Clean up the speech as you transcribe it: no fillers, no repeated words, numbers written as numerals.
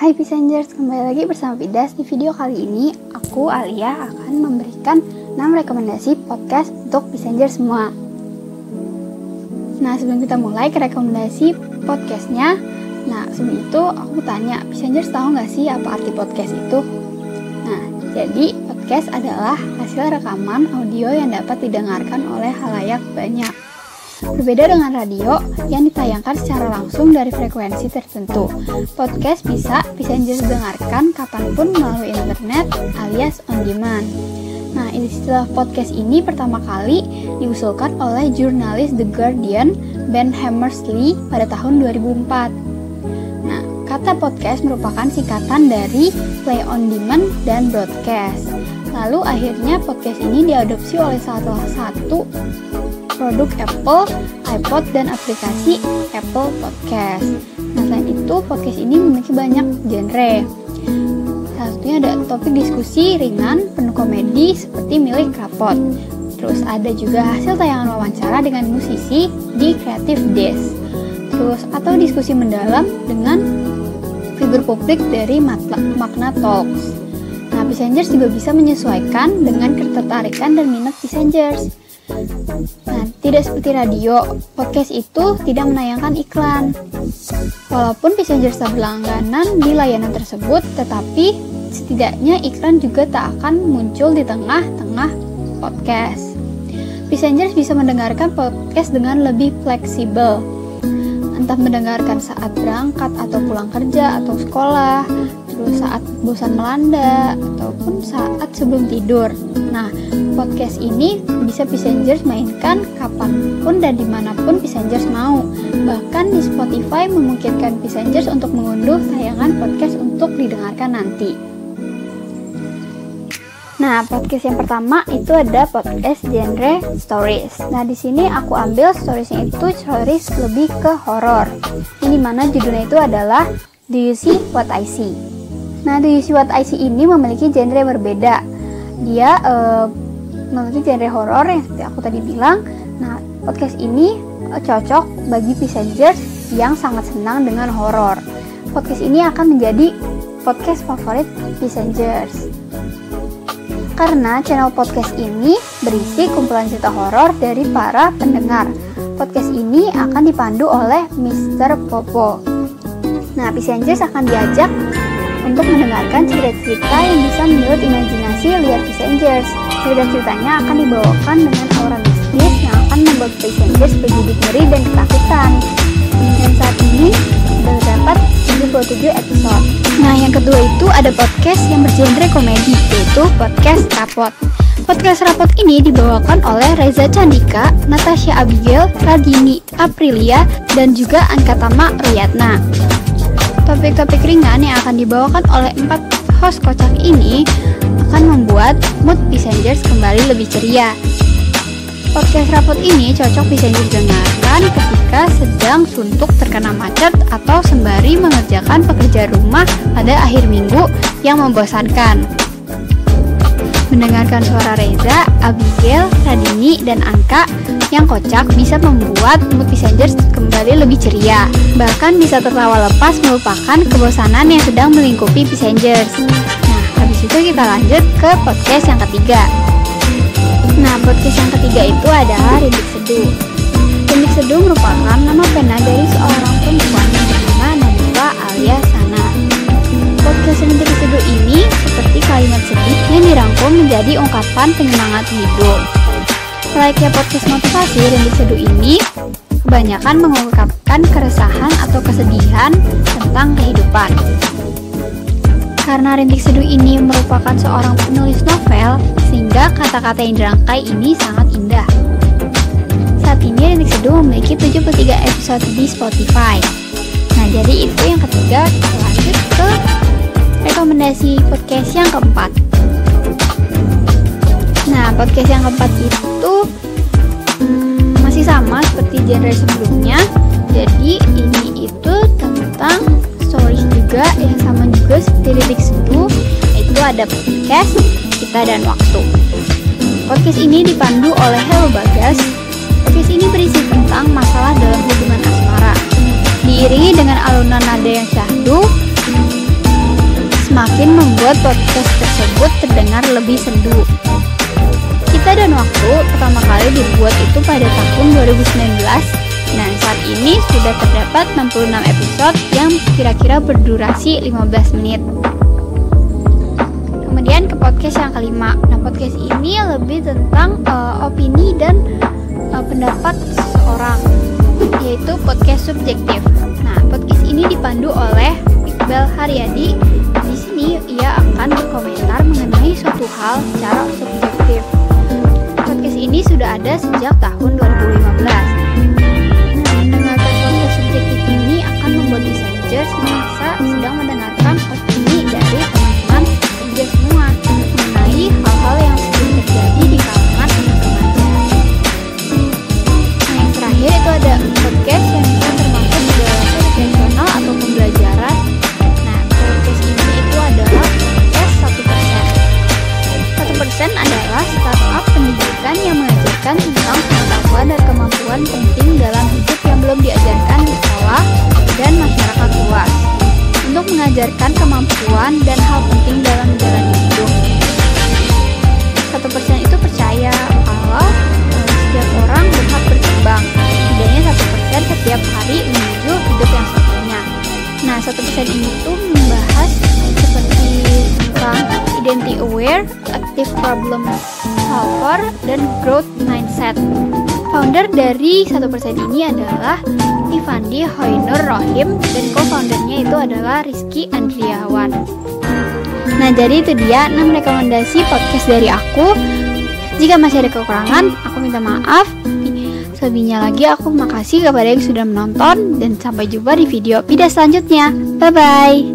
Hai Pisangers, kembali lagi bersama Pidas. Di video kali ini, aku Alia akan memberikan 6 rekomendasi podcast untuk Pisangers semua. Nah, sebelum kita mulai ke rekomendasi podcastnya, sebelum itu aku tanya, Pisangers tahu nggak sih apa arti podcast itu? Nah, jadi podcast adalah hasil rekaman audio yang dapat didengarkan oleh khalayak banyak. Berbeda dengan radio yang ditayangkan secara langsung dari frekuensi tertentu, podcast bisa Pisangers dengarkan kapanpun melalui internet alias on demand. Nah, istilah podcast ini pertama kali diusulkan oleh jurnalis The Guardian Ben Hammersley pada tahun 2004. Nah, kata podcast merupakan singkatan dari play on demand dan broadcast. Lalu akhirnya podcast ini diadopsi oleh salah satu produk Apple, iPod, dan aplikasi Apple Podcast. Nah, selain itu, podcast ini memiliki banyak genre. Salah satunya ada topik diskusi ringan, penuh komedi, seperti milik Rapot. Terus ada juga hasil tayangan wawancara dengan musisi di Creative Desk. Terus atau diskusi mendalam dengan figur publik dari Makna Talks. Nah, Pisangers juga bisa menyesuaikan dengan ketertarikan dan minat Pisangers. Nah, tidak seperti radio, podcast itu tidak menayangkan iklan. Walaupun Pisangers tak berlangganan di layanan tersebut, tetapi setidaknya iklan juga tak akan muncul di tengah-tengah podcast. Pisangers bisa mendengarkan podcast dengan lebih fleksibel, entah mendengarkan saat berangkat atau pulang kerja atau sekolah, terus saat bosan melanda, ataupun saat sebelum tidur. Nah, podcast ini bisa Pisangers mainkan kapanpun dan dimanapun Pisangers mau. Bahkan di Spotify memungkinkan Pisangers untuk mengunduh tayangan podcast untuk didengarkan nanti. Nah, podcast yang pertama itu ada podcast genre stories. Nah, di sini aku ambil storiesnya itu stories lebih ke horor. Ini mana judulnya itu adalah Do You See What I See? Nah, Do You See What I See ini memiliki genre berbeda. Dia memiliki genre horor yang seperti aku tadi bilang. Nah, podcast ini cocok bagi Pisangers yang sangat senang dengan horor. Podcast ini akan menjadi podcast favorit Pisangers. Karena channel podcast ini berisi kumpulan cerita horor dari para pendengar. Podcast ini akan dipandu oleh Mr. Popo. Nah, Pisangers akan diajak untuk mendengarkan cerita-cerita yang bisa menurut imajinasi liar Pisangers. Cerita-ceritanya akan dibawakan dengan aura mistis yang akan membuat Pisangers bergidik ngeri dan ketakutan. Dan saat ini sudah terdapat 77 episode. Nah, yang kedua itu ada podcast yang bergenre komedi, yaitu podcast Rapot. Podcast Rapot ini dibawakan oleh Reza Candika, Natasha Abigail, Radini Aprilia, dan juga Ankatama Riyatna. Topik-topik ringan yang akan dibawakan oleh 4 host kocak ini akan membuat mood Pisangers kembali lebih ceria. Podcast Rapot ini cocok Pisangers dengarkan ketika sedang suntuk terkena macet atau sembari mengerjakan pekerjaan rumah pada akhir minggu yang membosankan. Mendengarkan suara Reza, Abigail, Radini, dan Anka yang kocak bisa membuat mood Pisangers kembali lebih ceria. Bahkan bisa tertawa lepas melupakan kebosanan yang sedang melingkupi Pisangers. Nah, habis itu kita lanjut ke podcast yang ketiga. Nah, podcast yang ketiga itu adalah Rintik Seduh. Rintik Seduh merupakan nama pena dari seorang perempuan yang bernama Nabila alias Sana. Podcast Rintik Seduh ini seperti kalimat sedih yang dirangkum menjadi ungkapan penyemangat hidup. Layaknya podcast motivasi, Rintik Seduh ini kebanyakan mengungkapkan keresahan atau kesedihan tentang kehidupan. Karena Rintik Seduh ini merupakan seorang penulis novel, sehingga kata-kata yang dirangkai ini sangat indah. Saat ini Rintik Seduh memiliki 73 episode di Spotify. Nah, jadi itu yang ketiga. Kita lanjut ke rekomendasi podcast yang keempat. Nah, podcast yang keempat itu masih sama seperti genre sebelumnya. Jadi ini itu tentang stories juga yang sama juga seperti Rintik Seduh, yaitu ada podcast Kita dan Waktu. Podcast ini dipandu oleh Hello Bagas. Podcast ini berisi tentang masalah dalam hubungan asmara, diiringi dengan alunan nada yang syahdu. membuat podcast tersebut terdengar lebih sendu. Kita dan Waktu pertama kali dibuat itu pada tahun 2019. Dan saat ini sudah terdapat 66 episode yang kira-kira berdurasi 15 menit. Kemudian ke podcast yang kelima. Nah, podcast ini lebih tentang opini dan pendapat seseorang, yaitu podcast subjektif. Nah, podcast ini dipandu oleh Iqbal Haryadi. Di sini ia akan berkomentar mengenai suatu hal secara subjektif. Podcast ini sudah ada sejak tahun 2015. Mendengarkan podcast subjektif ini akan membuat Bisangers merasa sedang mendengarkan opini dari teman-teman Bisangers semua mengenai hal-hal yang sering terjadi di kalangan anak remaja. Nah, yang terakhir itu ada podcast yang bisa termasuk di dalam edukasional atau pembelajaran. Nah, podcast ini itu adalah podcast 1%. 1% adalah startup pendidikan yang mengajarkan tentang pengetahuan dan kemampuan penting dalam hidup yang belum diajarkan di sekolah dan masyarakat luas, untuk mengajarkan kemampuan dan hal penting dalam menjalani hidup. 1% itu percaya kalau setiap orang berhak berkembang, setidaknya 1% setiap hari menuju hidup yang sempurna. Nah, 1% ini tuh membahas seperti tentang identity aware, active problem solver, dan growth mindset. Founder dari 1% ini adalah Tifandi Hoynur Rohim dan co-foundernya itu adalah Rizky Andriawan. Nah, jadi itu dia 6 rekomendasi podcast dari aku. Jika masih ada kekurangan, aku minta maaf. Selebihnya lagi aku makasih kepada yang sudah menonton, dan sampai jumpa di video selanjutnya. Bye bye.